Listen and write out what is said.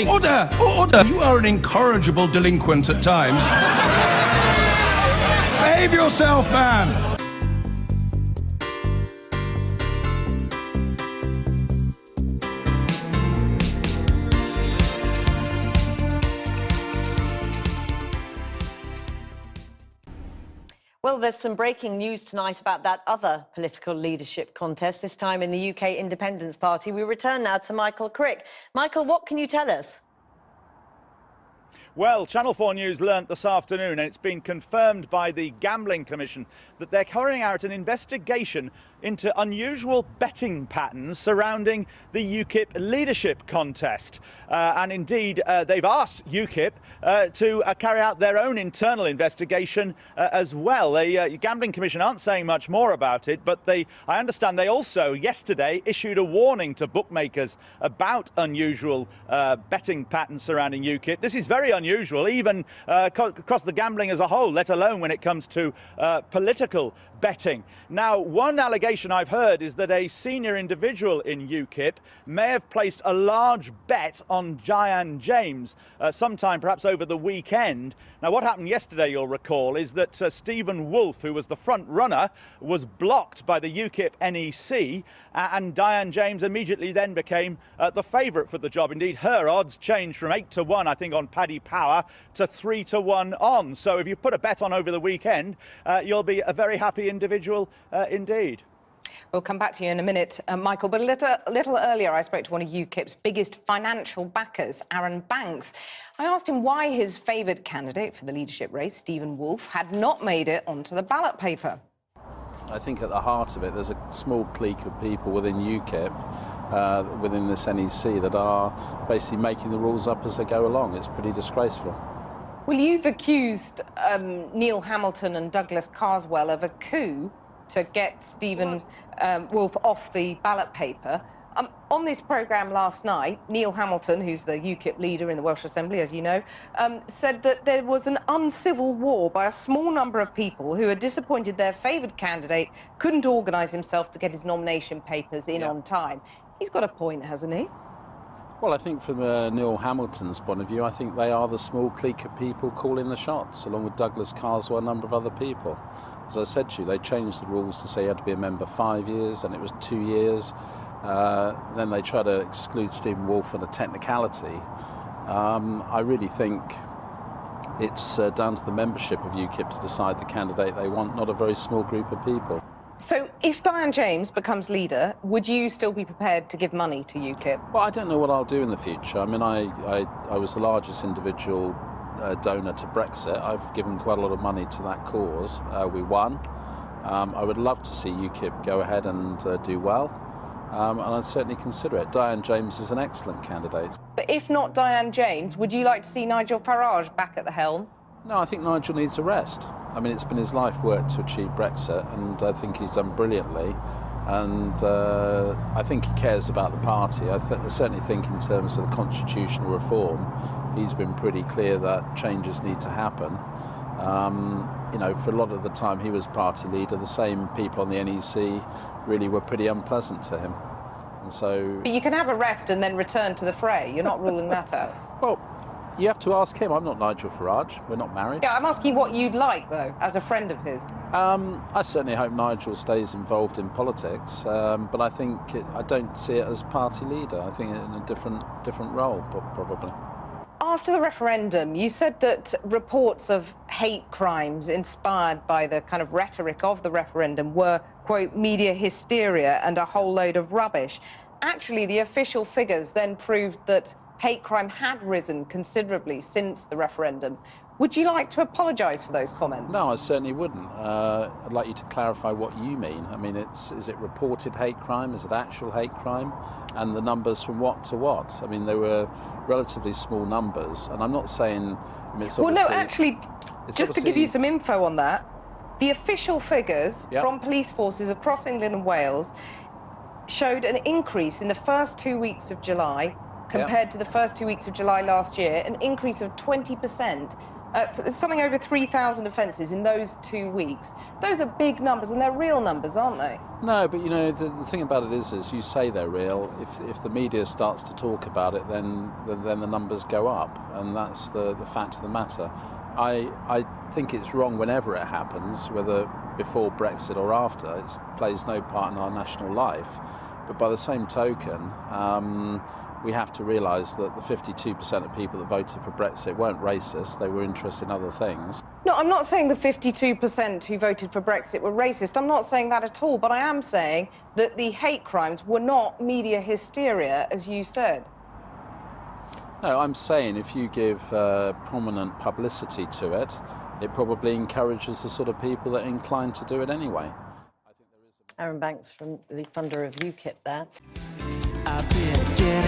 Order! Order! You are an incorrigible delinquent at times. Behave yourself, man! Well, there's some breaking news tonight about that other political leadership contest, this time in the UK Independence Party. We return now to Michael Crick. Michael, what can you tell us? Well, Channel 4 News learnt this afternoon, and it's been confirmed by the Gambling Commission, that they're carrying out an investigation into unusual betting patterns surrounding the UKIP leadership contest. And indeed, they've asked UKIP to carry out their own internal investigation as well. The Gambling Commission aren't saying much more about it, but I understand they also yesterday issued a warning to bookmakers about unusual betting patterns surrounding UKIP. This is very unusual, even across the gambling as a whole, let alone when it comes to political betting. Now, one allegation I've heard is that a senior individual in UKIP may have placed a large bet on Diane James sometime perhaps over the weekend. Now, what happened yesterday, you'll recall, is that Stephen Wolfe, who was the front runner, was blocked by the UKIP NEC, and Diane James immediately then became the favourite for the job. Indeed, her odds changed from 8 to 1, I think, on Paddy Power to 3 to 1 on. So if you put a bet on over the weekend, you'll be a very happy individual indeed. We'll come back to you in a minute, Michael, but a little earlier I spoke to one of UKIP's biggest financial backers, Aaron Banks. I asked him why his favoured candidate for the leadership race, Stephen Wolfe, had not made it onto the ballot paper. I think at the heart of it, there's a small clique of people within UKIP, within this NEC, that are basically making the rules up as they go along. It's pretty disgraceful. Well, you've accused Neil Hamilton and Douglas Carswell of a coup to get Stephen Wolfe off the ballot paper. On this programme last night, Neil Hamilton, who's the UKIP leader in the Welsh Assembly, as you know, said that there was an uncivil war by a small number of people who had disappointed their favoured candidate, couldn't organise himself to get his nomination papers in on time. He's got a point, hasn't he? Well, I think from Neil Hamilton's point of view, I think they are the small clique of people calling the shots, along with Douglas Carswell and a number of other people. As I said to you, they changed the rules to say you had to be a member 5 years, and it was 2 years. Then they try to exclude Stephen Wolfe on a technicality. I really think it's down to the membership of UKIP to decide the candidate they want, not a very small group of people. So if Diane James becomes leader, would you still be prepared to give money to UKIP? Well, I don't know what I'll do in the future. I mean, I was the largest individual donor to Brexit. I've given quite a lot of money to that cause. We won. I would love to see UKIP go ahead and do well, and I'd certainly consider it. Diane James is an excellent candidate. But if not Diane James, would you like to see Nigel Farage back at the helm? No, I think Nigel needs a rest. I mean, it's been his life work to achieve Brexit, and I think he's done brilliantly. And I think he cares about the party. I certainly think in terms of the constitutional reform, he's been pretty clear that changes need to happen. You know, for a lot of the time he was party leader, the same people on the NEC really were pretty unpleasant to him. And so... But you can have a rest and then return to the fray. You're not ruling that out. Well, you have to ask him. I'm not Nigel Farage. We're not married. Yeah, I'm asking what you'd like, though, as a friend of his. I certainly hope Nigel stays involved in politics, but I think I don't see it as party leader. I think in a different role, probably. After the referendum, you said that reports of hate crimes inspired by the kind of rhetoric of the referendum were, quote, media hysteria and a whole load of rubbish. Actually, the official figures then proved that hate crime had risen considerably since the referendum. Would you like to apologise for those comments? No, I certainly wouldn't. I'd like you to clarify what you mean. I mean, is it reported hate crime? Is it actual hate crime? And the numbers from what to what? I mean, they were relatively small numbers, and I'm not saying... I mean, it's well, no, actually, just to give you some info on that, the official figures from police forces across England and Wales showed an increase in the first 2 weeks of July compared to the first 2 weeks of July last year, an increase of 20%. Something over 3,000 offences in those 2 weeks. Those are big numbers, and they're real numbers, aren't they? No, but you know, the thing about it is you say they're real. If the media starts to talk about it, then the numbers go up, and that's the fact of the matter. I think it's wrong whenever it happens, whether before Brexit or after. It plays no part in our national life. But by the same token, we have to realise that the 52% of people that voted for Brexit weren't racist, they were interested in other things. No, I'm not saying the 52% who voted for Brexit were racist. I'm not saying that at all, but I am saying that the hate crimes were not media hysteria, as you said. No, I'm saying if you give prominent publicity to it, it probably encourages the sort of people that are inclined to do it anyway. Aaron Banks, from the funder of UKIP there. I've been getting